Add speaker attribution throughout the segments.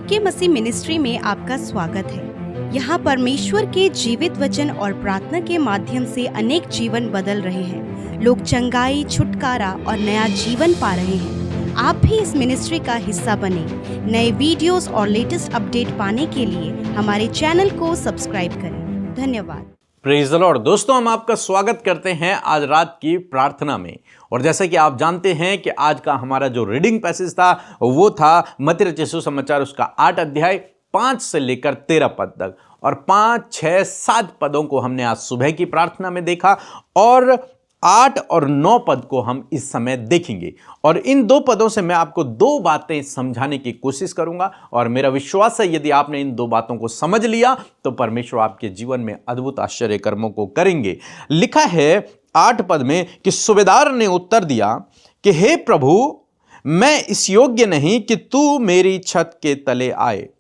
Speaker 1: के मसीह मिनिस्ट्री में आपका स्वागत है। यहाँ परमेश्वर के जीवित वचन और प्रार्थना के माध्यम से अनेक जीवन बदल रहे हैं। लोग चंगाई, छुटकारा और नया जीवन पा रहे हैं। आप भी इस मिनिस्ट्री का हिस्सा बने। नए वीडियोस और लेटेस्ट अपडेट पाने के लिए हमारे चैनल को सब्सक्राइब करें। धन्यवाद।
Speaker 2: Praise the Lord. दोस्तों, हम आपका स्वागत करते हैं आज रात की प्रार्थना में। और जैसे कि आप जानते हैं कि आज का हमारा जो रीडिंग पैसेज था वो था मत्ती रचित सुसमाचार उसका 8 अध्याय 5 से लेकर 13 पद तक। और 5, 6, 7 पदों को हमने आज सुबह की प्रार्थना में देखा और 8 और 9 पद को हम इस समय देखेंगे। और इन 2 पदों से मैं आपको 2 बातें समझाने की कोशिश करूंगा। और मेरा विश्वास है यदि आपने इन 2 बातों को समझ लिया तो परमेश्वर आपके जीवन में अद्भुत आश्चर्य कर्मों को करेंगे। लिखा है 8 पद में कि सूबेदार ने उत्तर दिया कि हे प्रभु, मैं इस योग्य नहीं कि तू मेरी छत के तले आए,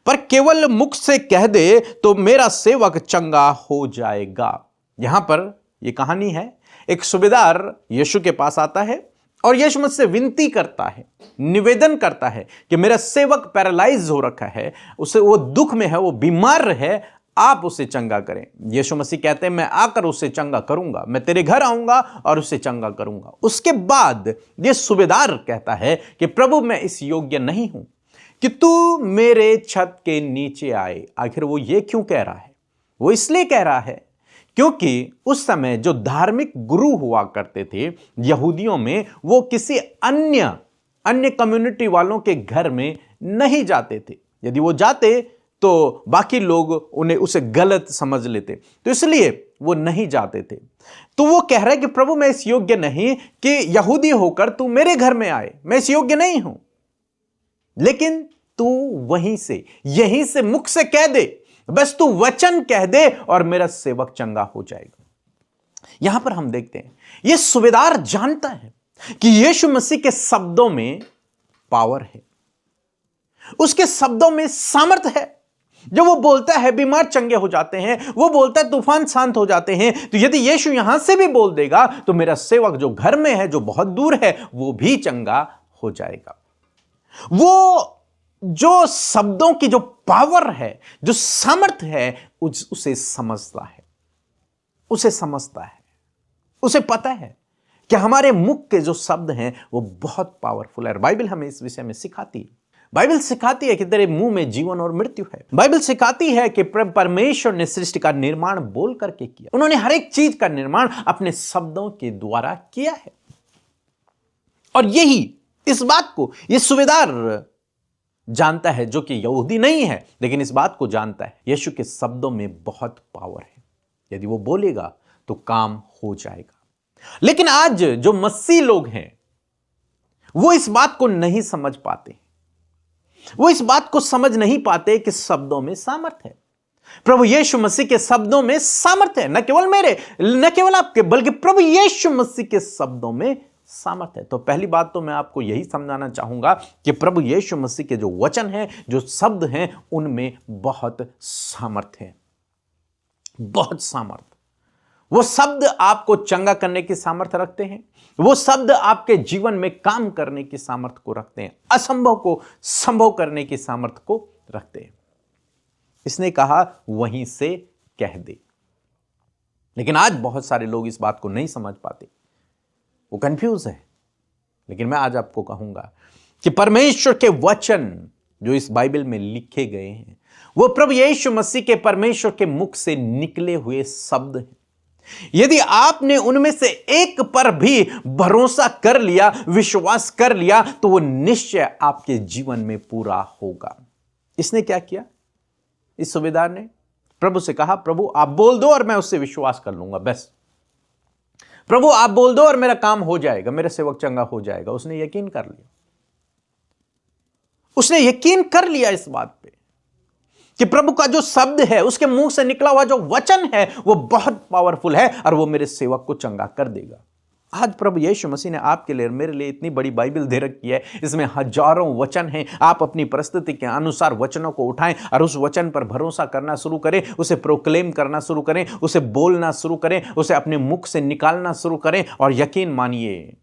Speaker 2: पर केवल मुख से कह दे तो मेरा सेवक चंगा हो जाएगा। यहां पर यह कहानी है, एक सूबेदार यीशु के पास आता है और यीशु मुझसे विनती करता है, निवेदन करता है कि मेरा सेवक पैरालाइज हो रखा है, उसे वो दुख में है, वो बीमार है, आप उसे चंगा करें। यीशु मसीह कहते हैं मैं आकर उसे चंगा करूंगा, मैं तेरे घर आऊंगा और उसे चंगा करूंगा। उसके बाद ये सूबेदार कहता है कि प्रभु, मैं इस योग्य नहीं हूं कि तू मेरे छत के नीचे आए। आखिर वो ये क्यों कह रहा है? वो इसलिए कह रहा है क्योंकि उस समय जो धार्मिक गुरु हुआ करते थे यहूदियों में, वो किसी अन्य कम्युनिटी वालों के घर में नहीं जाते थे। यदि वो जाते तो बाकी लोग उसे गलत समझ लेते, तो इसलिए वो नहीं जाते थे। तो वो कह रहा है कि प्रभु, मैं इस योग्य नहीं कि यहूदी होकर तू मेरे घर में आए, मैं इस योग्य नहीं हूं, लेकिन तू यहीं से मुख से कह दे, बस तू वचन कह दे और मेरा सेवक चंगा हो जाएगा। यहां पर हम देखते हैं यह सूबेदार जानता है कि यीशु मसीह के शब्दों में पावर है, उसके शब्दों में सामर्थ है। जब वो बोलता है बीमार चंगे हो जाते हैं, वो बोलता है तूफान शांत हो जाते हैं। तो यदि यीशु यहां से भी बोल देगा तो मेरा सेवक जो घर में है, जो बहुत दूर है, वो भी चंगा हो जाएगा। वो जो शब्दों की जो पावर है, जो सामर्थ है, उसे समझता है, उसे पता है कि हमारे मुख के जो शब्द हैं वो बहुत पावरफुल है। बाइबल हमें इस विषय में सिखाती है। बाइबल सिखाती है कि तेरे मुंह में जीवन और मृत्यु है। बाइबल सिखाती है कि परमेश्वर ने सृष्टि का निर्माण बोल करके किया। उन्होंने हर एक चीज का निर्माण अपने शब्दों के द्वारा किया है। और इस बात को यह सूबेदार जानता है, जो कि यहूदी नहीं है, लेकिन इस बात को जानता है यीशु के शब्दों में बहुत पावर है। यदि वो बोलेगा तो काम हो जाएगा। लेकिन आज जो मसीह लोग हैं वो इस बात को नहीं समझ पाते, वो इस बात को समझ नहीं पाते कि शब्दों में सामर्थ है। प्रभु यीशु मसीह के शब्दों में सामर्थ है, न केवल आपके, बल्कि प्रभु यीशु मसीह के शब्दों में सामर्थ है। तो पहली बात तो मैं आपको यही समझाना चाहूंगा कि प्रभु यीशु मसीह के जो वचन हैं, जो शब्द हैं, उनमें बहुत सामर्थ है, बहुत सामर्थ। वो शब्द आपको चंगा करने की सामर्थ रखते हैं, वो शब्द आपके जीवन में काम करने की सामर्थ को रखते हैं, असंभव को संभव करने की सामर्थ को रखते हैं। इसने कहा वहीं से कह दे। लेकिन आज बहुत सारे लोग इस बात को नहीं समझ पाते, वो कंफ्यूज है। लेकिन मैं आज आपको कहूंगा कि परमेश्वर के वचन जो इस बाइबल में लिखे गए हैं वो प्रभु यीशु मसीह के परमेश्वर के मुख से निकले हुए शब्द हैं। यदि आपने उनमें से एक पर भी भरोसा कर लिया, विश्वास कर लिया, तो वो निश्चय आपके जीवन में पूरा होगा। इसने क्या किया? इस सूबेदार ने प्रभु से कहा, प्रभु आप बोल दो और मैं उससे विश्वास कर लूंगा, बस प्रभु आप बोल दो और मेरा काम हो जाएगा, मेरा सेवक चंगा हो जाएगा। उसने यकीन कर लिया, इस बात पे कि प्रभु का जो शब्द है, उसके मुंह से निकला हुआ जो वचन है, वो बहुत पावरफुल है और वो मेरे सेवक को चंगा कर देगा। आज प्रभु यीशु मसीह ने आपके लिए, मेरे लिए इतनी बड़ी बाइबल दे रखी है, इसमें हजारों वचन हैं। आप अपनी परिस्थिति के अनुसार वचनों को उठाएं और उस वचन पर भरोसा करना शुरू करें, उसे प्रोक्लेम करना शुरू करें, उसे बोलना शुरू करें, उसे अपने मुख से निकालना शुरू करें और यकीन मानिए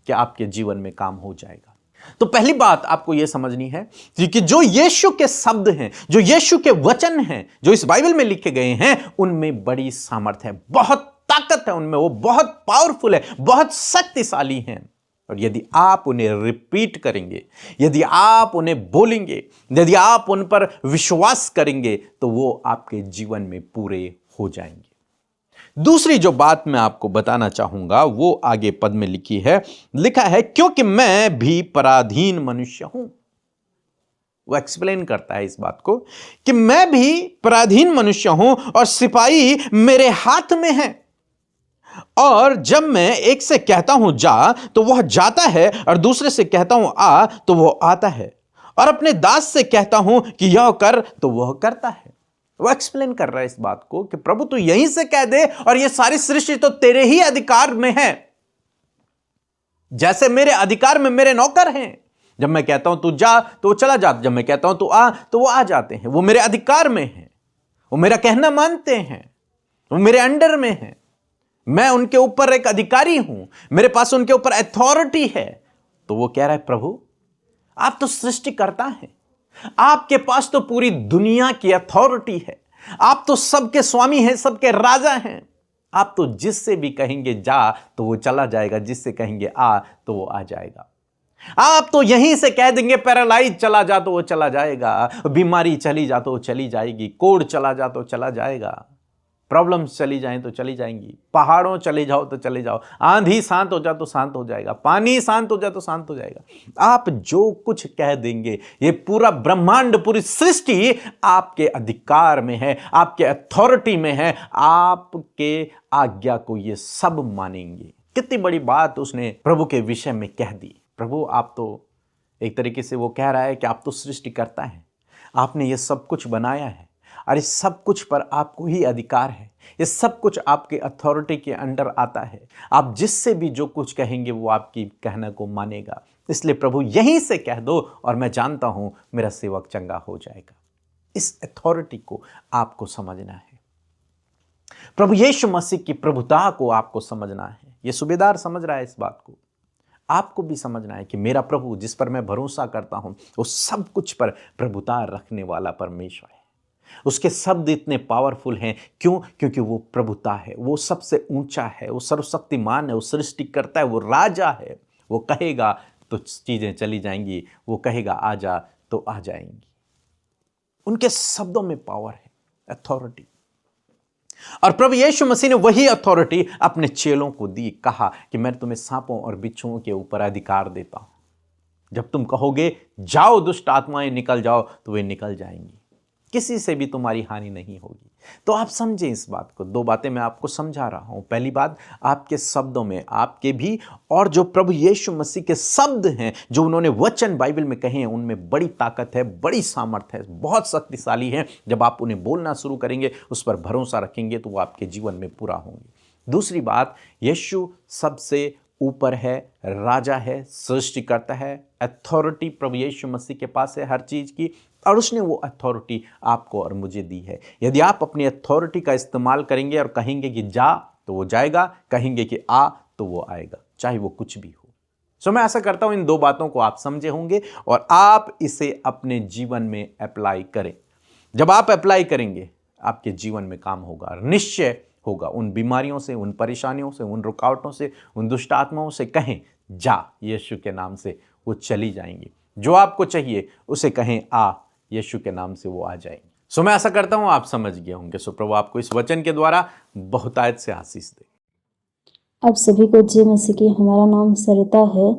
Speaker 2: कि आपके जीवन में काम हो जाएगा। तो पहली बात आपको यह समझनी है कि जो यीशु के शब्द हैं, जो यीशु के वचन हैं, जो इस बाइबल में लिखे गए हैं, उनमें बड़ी सामर्थ्य है, बहुत ताकत है उनमें, वो बहुत पावरफुल है, बहुत शक्तिशाली हैं। और यदि आप उन्हें रिपीट करेंगे, यदि आप उन्हें बोलेंगे, यदि आप उन पर विश्वास करेंगे, तो वो आपके जीवन में पूरे हो जाएंगे। दूसरी जो बात मैं आपको बताना चाहूंगा वो आगे पद में लिखी है, लिखा है क्योंकि मैं भी पराधीन मनुष्य हूं। वो एक्सप्लेन करता है इस बात को कि मैं भी पराधीन मनुष्य हूं और सिपाही मेरे हाथ में है, और जब मैं एक से कहता हूं जा तो वह जाता है, और दूसरे से कहता हूं आ तो वह आता है, और अपने दास से कहता हूं कि यह कर तो वह करता है। वो एक्सप्लेन कर रहा है इस बात को कि प्रभु तू यहीं से कह दे और ये सारी सृष्टि तो तेरे ही अधिकार में है, जैसे मेरे अधिकार में मेरे नौकर हैं। जब मैं कहता हूं तू जा तो वो चला जाता, जब मैं कहता हूं तू आ तो वो आ जाते हैं। वो मेरे अधिकार में है, वो मेरा कहना मानते हैं, वो मेरे अंडर में है, मैं उनके ऊपर एक अधिकारी हूं, मेरे पास उनके ऊपर अथॉरिटी है। तो वो कह रहा है प्रभु आप तो सृष्टिकर्ता हैं, आपके पास तो पूरी दुनिया की अथॉरिटी है, आप तो सबके स्वामी हैं, सबके राजा हैं। आप तो जिससे भी कहेंगे जा तो वो चला जाएगा, जिससे कहेंगे आ तो वो आ जाएगा। आप तो यहीं से कह देंगे पैरालाइज चला जा तो वो चला जाएगा, बीमारी चली जा तो वो चली जाएगी, कोढ़ चला जा तो चला जाएगा, प्रॉब्लम्स चली जाएं तो चली जाएंगी, पहाड़ों चले जाओ तो चले जाओ, आंधी शांत हो जाए तो शांत हो जाएगा, पानी शांत हो जाए तो शांत हो जाएगा। आप जो कुछ कह देंगे, ये पूरा ब्रह्मांड, पूरी सृष्टि आपके अधिकार में है, आपके अथॉरिटी में है, आपके आज्ञा को ये सब मानेंगे। कितनी बड़ी बात उसने प्रभु के विषय में कह दी। प्रभु आप तो एक तरीके से वो कह रहा है कि आप तो सृष्टिकर्ता हैं, आपने ये सब कुछ बनाया है, और इस सब कुछ पर आपको ही अधिकार है, ये सब कुछ आपके अथॉरिटी के अंडर आता है। आप जिससे भी जो कुछ कहेंगे वो आपकी कहने को मानेगा। इसलिए प्रभु यहीं से कह दो और मैं जानता हूं मेरा सेवक चंगा हो जाएगा। इस अथॉरिटी को आपको समझना है, प्रभु यीशु मसीह की प्रभुता को आपको समझना है। ये सूबेदार समझ रहा है इस बात को, आपको भी समझना है कि मेरा प्रभु जिस पर मैं भरोसा करता हूं वो सब कुछ पर प्रभुता रखने वाला परमेश्वर है। उसके शब्द इतने पावरफुल हैं, क्यों? क्योंकि वो प्रभुता है, वो सबसे ऊंचा है, वो सर्वशक्तिमान है, वो सृष्टि करता है, वो राजा है। वो कहेगा तो चीजें चली जाएंगी, वो कहेगा आ जा तो आ जाएंगी। उनके शब्दों में पावर है, अथॉरिटी। और प्रभु यीशु मसीह ने वही अथॉरिटी अपने चेलों को दी, कहा कि मैं तुम्हें सांपों और बिच्छुओं के ऊपर अधिकार देता हूं। जब तुम कहोगे जाओ दुष्ट आत्माएं निकल जाओ तो वे निकल जाएंगी, किसी से भी तुम्हारी हानि नहीं होगी। तो आप समझें इस बात को। दो बातें मैं आपको समझा रहा हूं। पहली बात, आपके शब्दों में, आपके भी और जो प्रभु यीशु मसीह के शब्द हैं, जो उन्होंने वचन बाइबल में कहे हैं, उनमें बड़ी ताकत है, बड़ी सामर्थ्य है, बहुत शक्तिशाली है। जब आप उन्हें बोलना शुरू करेंगे, उस पर भरोसा रखेंगे, तो वो आपके जीवन में पूरा होंगे। दूसरी बात, यीशु सबसे ऊपर है, राजा है, सृष्टिकर्ता है, अथॉरिटी प्रभु यीशु मसीह के पास है हर चीज की, और उसने वो अथॉरिटी आपको और मुझे दी है। यदि आप अपनी अथॉरिटी का इस्तेमाल करेंगे और कहेंगे कि जा तो वो जाएगा, कहेंगे कि आ तो वो आएगा, चाहे वो कुछ भी हो। सो मैं आशा करता हूं इन दो बातों को आप समझे होंगे और आप इसे अपने जीवन में अप्लाई करें। जब आप अप्लाई करेंगे, आपके जीवन में काम होगा, निश्चय होगा। उन बीमारियों से, उन परेशानियों से, उन रुकावटों से, उन दुष्ट आत्माओं से कहें जा यीशु के नाम से, वो चली जाएंगी। जो आपको चाहिए उसे कहें आ, यीशु के नाम से वो आ जाएंगे। सो मैं आशा करता हूं आप समझ गए होंगे। सो प्रभु आपको इस वचन के द्वारा बहुतायत से आशीष दे।
Speaker 3: आप सभी को जय मसीह की। हमारा नाम सरिता है,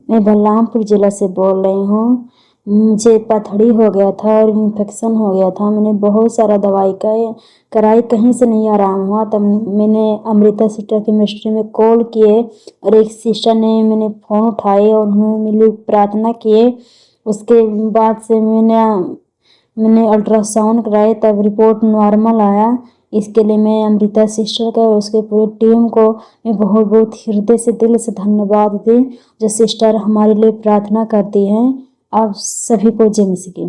Speaker 3: मैं बलरामपुर जिला से बोल रही हूँ। मुझे पथरी हो गया था और इन्फेक्शन हो गया था। मैंने बहुत सारा दवाई कराई, कहीं से नहीं आराम हुआ। तब मैंने अमृता सिस्टर के मिनिस्ट्री में कॉल किए और एक सिस्टर ने मैंने फ़ोन उठाए और उन्होंने मेरे लिए प्रार्थना किए। उसके बाद से मैंने अल्ट्रासाउंड कराए, तब रिपोर्ट नॉर्मल आया। इसके लिए मैं अमृता सिस्टर का और उसके पूरी टीम को मैं बहुत बहुत हृदय से, दिल से धन्यवाद दी, जो सिस्टर हमारे लिए प्रार्थना करती हैं। आप सभी को जय मसीह की।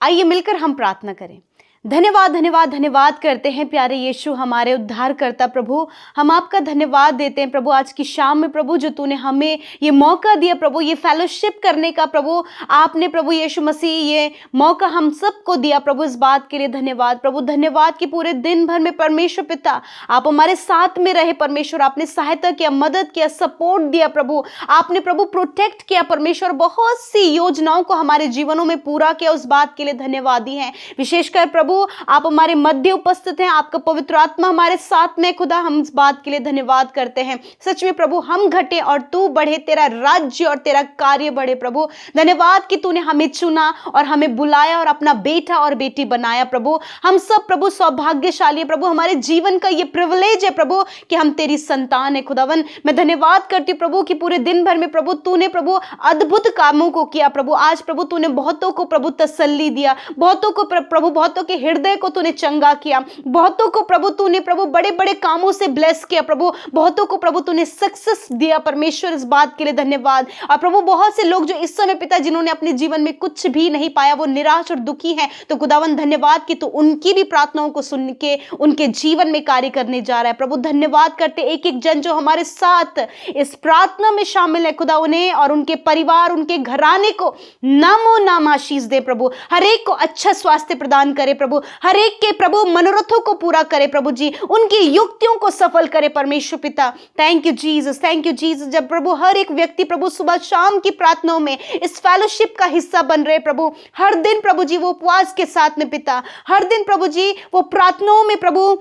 Speaker 1: आइए मिलकर हम प्रार्थना करें। धन्यवाद धन्यवाद धन्यवाद करते हैं प्यारे यीशु हमारे उद्धारकर्ता प्रभु। हम आपका धन्यवाद देते हैं प्रभु आज की शाम में प्रभु, जो तूने हमें ये मौका दिया प्रभु, ये फेलोशिप करने का प्रभु। आपने प्रभु यीशु मसीह ये मौका हम सबको दिया प्रभु, इस बात के लिए धन्यवाद प्रभु। धन्यवाद कि पूरे दिन भर में परमेश्वर पिता आप हमारे साथ में रहे परमेश्वर। आपने सहायता किया, मदद किया, सपोर्ट दिया प्रभु। आपने प्रभु प्रोटेक्ट किया परमेश्वर, बहुत सी योजनाओं को हमारे जीवनों में पूरा किया, उस बात के लिए धन्यवादी हैं। विशेषकर प्रभु आप हमारे मध्य उपस्थित हैं, आपका पवित्र आत्मा हमारे साथ में खुदा, हम इस बात के लिए धन्यवाद करते हैं। सच में प्रभु हम घटे और तू बढ़े, तेरा राज्य और तेरा कार्य बढ़े प्रभु। धन्यवाद कि तूने हमें चुना और हमें बुलाया और अपना बेटा और बेटी बनाया प्रभु। हम सब प्रभु सौभाग्यशाली है प्रभु, हमारे जीवन का ये प्रिविलेज है प्रभु कि हम तेरी संतान है खुदावन। मैं धन्यवाद करती हूँ प्रभु कि पूरे दिन भर में प्रभु तूने प्रभु अद्भुत कामों को किया प्रभु। आज प्रभु तूने बहुतों को प्रभु तसल्ली दिया, बहुतों को प्रभु, बहुतों के हृदय को तूने चंगा किया, बहुतों को प्रभु तूने प्रभु बड़े बड़े कामों से ब्लेस किया प्रभु, बहुतों को प्रभु तूने सक्सेस दिया परमेश्वर, इस बात के लिए धन्यवाद। और प्रभु बहुत से लोग जो इस समय पिता जिन्होंने अपने जीवन में कुछ भी नहीं पाया, वो निराश और दुखी हैं, तो खुदावन धन्यवाद कि तू उनकी भी प्रार्थनाओं को सुन के उनके जीवन में कार्य करने जा रहा है प्रभु। धन्यवाद करते एक एक जन जो हमारे साथ इस प्रार्थना में शामिल है खुदा, उन्हें और उनके परिवार, उनके घराने को नामो नाम आशीष दे प्रभु। हर एक को अच्छा स्वास्थ्य प्रदान करे प्रभु, हर एक के प्रभु मनोरथों को पूरा करे प्रभु जी, उनकी युक्तियों को सफल करे परमेश्वर पिता। Thank you Jesus, thank you Jesus. जब प्रभु हर एक व्यक्ति प्रभु सुबह शाम की प्रार्थनाओं में इस फेलोशिप का हिस्सा बन रहे प्रभु, हर दिन प्रभु जी वो उपवास के साथ में पिता, हर दिन प्रभु जी वो प्रार्थनाओं में प्रभु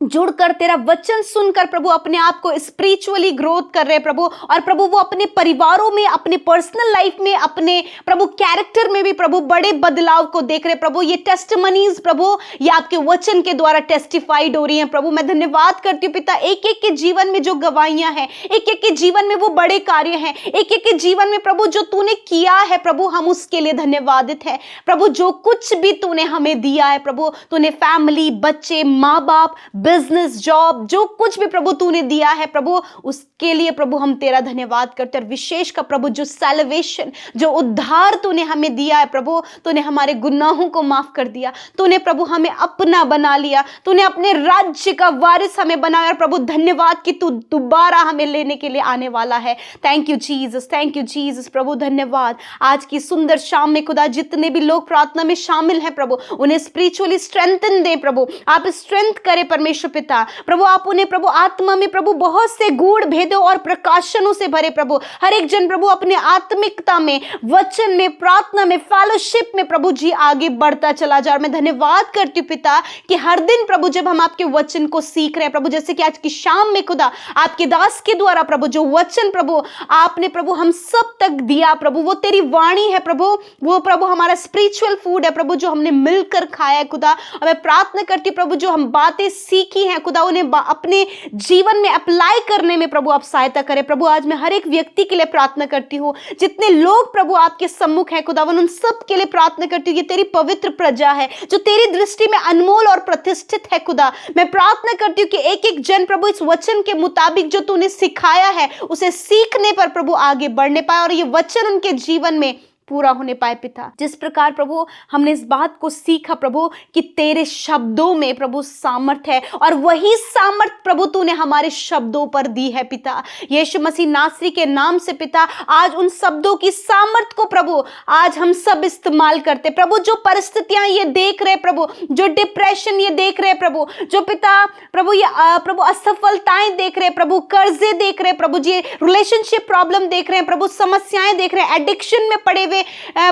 Speaker 1: जुड़कर तेरा वचन सुनकर प्रभु अपने आप को स्पिरिचुअली ग्रोथ कर रहे प्रभु, और प्रभु वो अपने परिवारों में, अपने पर्सनल लाइफ में, अपने प्रभु कैरेक्टर में भी प्रभु बड़े बदलाव को देख रहे प्रभु। ये टेस्टिमनीज प्रभु ये आपके वचन के द्वारा टेस्टिफाइड हो रही हैं प्रभु। मैं धन्यवाद करती हूँ पिता, एक एक के जीवन में जो गवाहियां हैं, एक एक के जीवन में वो बड़े कार्य हैं, एक एक के जीवन में प्रभु जो तूने किया है प्रभु, हम उसके लिए धन्यवादित है प्रभु। जो कुछ भी तूने हमें दिया है प्रभु, तूने फैमिली, बच्चे, माँ बाप, बिजनेस, जॉब, जो कुछ भी प्रभु तूने दिया है प्रभु, उसके लिए प्रभु हम तेरा धन्यवाद करते हैं। और विशेष का प्रभु जो सैल्वेशन, जो उद्धार तूने हमें दिया है प्रभु, तूने हमारे गुनाहों को माफ कर दिया, तूने प्रभु हमें अपना बना लिया, तूने अपने राज्य का वारिस हमें बनाया। और प्रभु धन्यवाद कि तू दोबारा हमें लेने के लिए आने वाला है। Thank you Jesus, thank you Jesus प्रभु। धन्यवाद आज की सुंदर शाम में खुदा, जितने भी लोग प्रार्थना में शामिल हैं प्रभु, उन्हें स्पिरिचुअली स्ट्रेंथन दे प्रभु, आप स्ट्रेंथ करे परमेश्वर पिता प्रभु। आप उन्हें प्रभु आत्मा में प्रभु बहुत से गूढ़ भेदों और प्रकाशनों से भरे प्रभु। हर एक जन प्रभु अपने आत्मिकता में, वचन में, प्रार्थना में, फेलोशिप में प्रभु जी आगे बढ़ता चला जा। और मैं धन्यवाद करती हूँ पिता कि हर दिन प्रभु जब हम आपके वचन को सीख रहे हैं प्रभु, जैसे कि आज की शाम में खुदा आपके दास के द्वारा प्रभु जो वचन प्रभु आपने प्रभु हम सब तक दिया प्रभु, वो तेरी वाणी है प्रभु, वो प्रभु हमारा स्पिरिचुअल फूड है प्रभु, जो हमने मिलकर खाया है खुदा। और मैं प्रार्थना करती हूँ प्रभु जो हम बातें सीखी हैं खुदा, उन्हें अपने जीवन में अप्लाई करने में प्रभु आप सहायता करें प्रभु। आज मैं हर एक व्यक्ति के लिए प्रार्थना करती हूँ, जितने लोग प्रभु आपके सम्मुख हैं खुदा, उन सब के लिए प्रार्थना करती हूँ। ये तेरी पवित्र प्रजा है जो तेरी दृष्टि में अनमोल और प्रतिष्ठित है खुदा। मैं प्रार्थना करती हूँ कि एक एक जन प्रभु इस वचन के मुताबिक जो तूने सिखाया है उसे सीखने पर प्रभु आगे बढ़ने पाए, और ये वचन उनके जीवन में पूरा होने पाए पिता। जिस प्रकार प्रभु हमने इस बात को सीखा प्रभु कि तेरे शब्दों में प्रभु सामर्थ है, और वही सामर्थ प्रभु तूने हमारे शब्दों पर दी है पिता। यीशु मसीह नासरी के नाम से पिता आज उन शब्दों की सामर्थ को प्रभु आज हम सब इस्तेमाल करते प्रभु। जो परिस्थितियां ये देख रहे प्रभु, जो डिप्रेशन ये देख रहे प्रभु, जो पिता प्रभु ये प्रभु असफलताएं देख रहे प्रभु, कर्जे देख रहे प्रभु जी, रिलेशनशिप प्रॉब्लम देख रहे हैं प्रभु, समस्याएं देख रहे हैं, एडिक्शन में पड़े हुए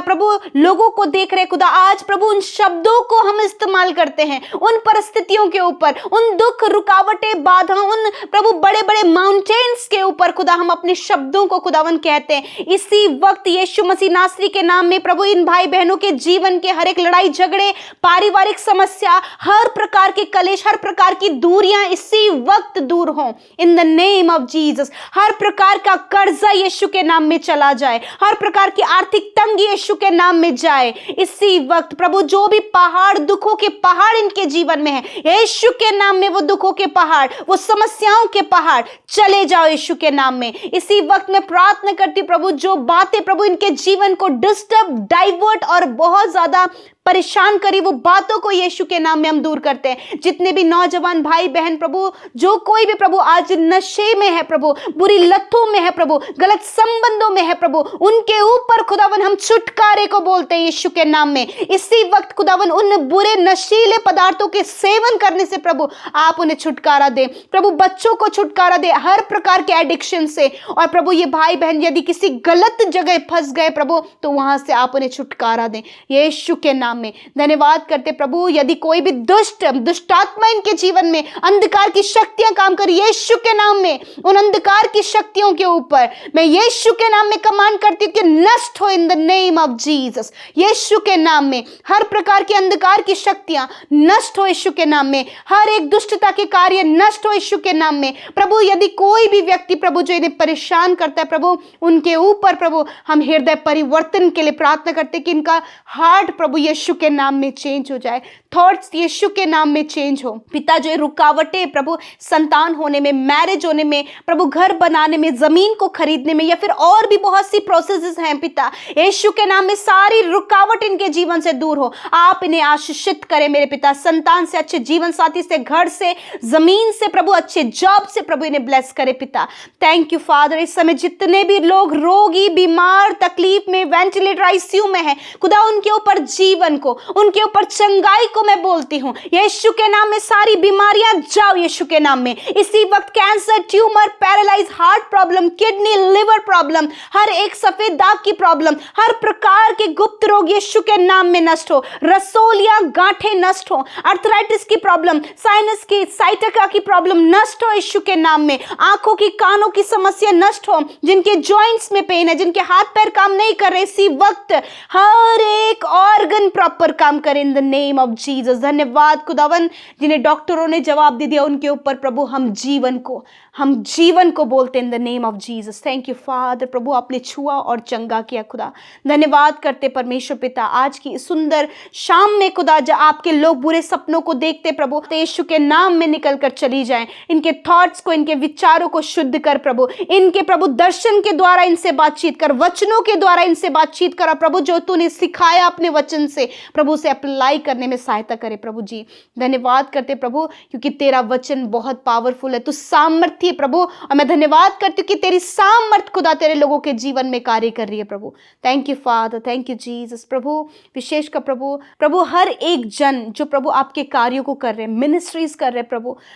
Speaker 1: प्रभु लोगों को देख रहे खुदा, आज प्रभु उन शब्दों को हम इस्तेमाल करते हैं उन परिस्थितियों के ऊपर, उन दुख, रुकावटें, बाधाओं, उन प्रभु बड़े बड़े माउंटेन्स के ऊपर खुदा हम अपने शब्दों को खुदावन कहते हैं। इसी वक्त यीशु मसीह नासरी के नाम में प्रभु इन भाई बहनों के जीवन के हर एक लड़ाई झगड़े, पारिवारिक समस्या, हर प्रकार के कलेश, हर प्रकार की दूरियां इसी वक्त दूर हों in the name of Jesus. हर प्रकार का कर्जा यीशु के नाम में चला जाए, हर प्रकार की आर्थिक तंगी यीशु के नाम में जाए इसी वक्त प्रभु। जो भी पहाड़, दुखों के पहाड़ इनके जीवन में है, यीशु के नाम में वो दुखों के पहाड़, वो समस्याओं के पहाड़ चले जाओ यीशु के नाम में। इसी वक्त मैं प्रार्थना करती प्रभु जो बातें प्रभु इनके जीवन को डिस्टर्ब, डाइवर्ट और बहुत ज्यादा परेशान करी वो बातों को यीशु के नाम में हम दूर करते हैं। जितने भी नौजवान भाई बहन प्रभु, जो कोई भी प्रभु आज नशे में है प्रभु, बुरी लतों में है प्रभु, गलत संबंधों में है प्रभु, उनके ऊपर खुदावन हम छुटकारे को बोलते हैं यीशु के नाम में। इसी वक्त खुदावन उन बुरे नशीले पदार्थों के सेवन करने से प्रभु आप उन्हें छुटकारा दे प्रभु, बच्चों को छुटकारा दे हर प्रकार के एडिक्शन से। और प्रभु ये भाई बहन यदि किसी गलत जगह फंस गए प्रभु, तो वहां से आप उन्हें छुटकारा दें यीशु के नाम में। धन्यवाद करते प्रभु, यदि कोई भी दुष्टात्मा इनके जीवन में, अंधकार की शक्तियां काम कर यीशु के नाम में, उन अंधकार की शक्तियों के ऊपर मैं यीशु के नाम में कमांड करती हूं कि नष्ट हो in the name of Jesus. यीशु के नाम में हर प्रकार की अंधकार की शक्तियां नष्ट हो यीशु के नाम में, हर एक दुष्टता के कार्य नष्ट हो यीशु के नाम में। प्रभु यदि कोई भी व्यक्ति प्रभु जो इन्हें परेशान करता है प्रभु, उनके ऊपर प्रभु हम हृदय परिवर्तन के लिए प्रार्थना करते कि इनका हार्ट प्रभु यीशु के नाम में चेंज हो जाए, थॉट्स यीशु के नाम में चेंज हो। पिता जो रुकावटें प्रभु संतान होने में, मैरिज होने में प्रभु, घर बनाने में, जमीन को खरीदने में, या फिर और भी बहुत सी प्रोसेसेस हैं पिता, यीशु के नाम में सारी रुकावट इनके जीवन से दूर हो। आप इन्हें आशीषित करें मेरे पिता, संतान से, अच्छे जीवन साथी से, घर से, जमीन से प्रभु, अच्छे जॉब से प्रभु इन्हें ब्लेस करे पिता। Thank you father. इस समय जितने भी लोग रोगी, बीमार, तकलीफ में, वेंटिलेटर, आईसीयू में है खुदा, उनके ऊपर जीवन को, उनके ऊपर चंगाई को मैं बोलती हूँ यीशु के नाम में। सारी बीमारियां जाओ यीशु के नाम में। इसी वक्त cancer, tumour, paralyse, heart problem, kidney, liver problem, हर एक सफेद दाग की प्रॉब्लम, हर प्रकार के गुप्त रोग यीशु के नाम में नष्ट हो। रसोलियां, गांठें नष्ट हो। अर्थराइटिस की प्रॉब्लम, साइनस की, साइटिका की प्रॉब्लम नष्ट हो यीशु के नाम में। आंखों की, कानों की समस्या नष्ट हो। जिनके जॉइंट्स में पेन है, जिनके हाथ पैर काम नहीं कर रहे, इसी वक्त हर एक ऑर्गन प्रॉपर काम करे इन द नेम ऑफ जीसस। धन्यवाद खुदावन, जिन्हें डॉक्टरों ने जवाब दे दिया उनके ऊपर प्रभु हम जीवन को बोलते in the name of Jesus. Thank you father. प्रभु आपने छुआ और चंगा किया खुदा। धन्यवाद करते परमेश्वर पिता, आज की सुंदर शाम में खुदा जब आपके लोग बुरे सपनों को देखते प्रभु, यीशु के नाम में निकल कर चली जाएं। इनके थॉट्स को, इनके विचारों को शुद्ध कर प्रभु। इनके प्रभु दर्शन के द्वारा इनसे बातचीत कर, वचनों के द्वारा इनसे बातचीत कर प्रभु। जो तूने सिखाया अपने वचन से प्रभु से अप्लाई करने में सहायता करे प्रभु जी। धन्यवाद करते प्रभु, क्योंकि तेरा वचन बहुत पावरफुल है, तू सामर्थ्य प्रभु। और मैं धन्यवाद करती हूँ कि तेरी सामर्थ खुदा तेरे लोगों के जीवन में कार्य कर रही है प्रभु। Thank you father, thank you Jesus. प्रभु विशेष का प्रभु हर एक जन जो प्रभु आपके कार्यों को कर रहे हैं, मिनिस्ट्रीज कर रहे हैं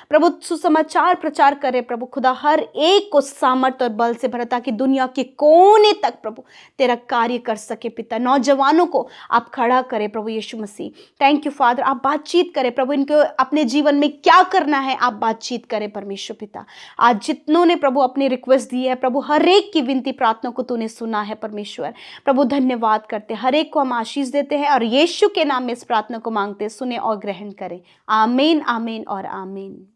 Speaker 1: प्रभु सुसमाचार प्रचार कर रहे प्रभु, खुदा हर एक को सामर्थ और बल से भरा, ताकि दुनिया के कोने तक प्रभु तेरा कार्य कर सके पिता। नौजवानों को आप खड़ा करें प्रभु यीशु मसीह। Thank you father. आप बातचीत करें प्रभु, इनको अपने जीवन में क्या करना है आप बातचीत करें परमेश्वर पिता। आज जितनों ने प्रभु अपनी रिक्वेस्ट दी है प्रभु, हर एक की विनती प्रार्थना को तूने सुना है परमेश्वर। प्रभु धन्यवाद करते, हर एक को हम आशीष देते हैं और यीशु के नाम में इस प्रार्थना को मांगते, सुने और ग्रहण करें। आमीन, आमीन और आमीन।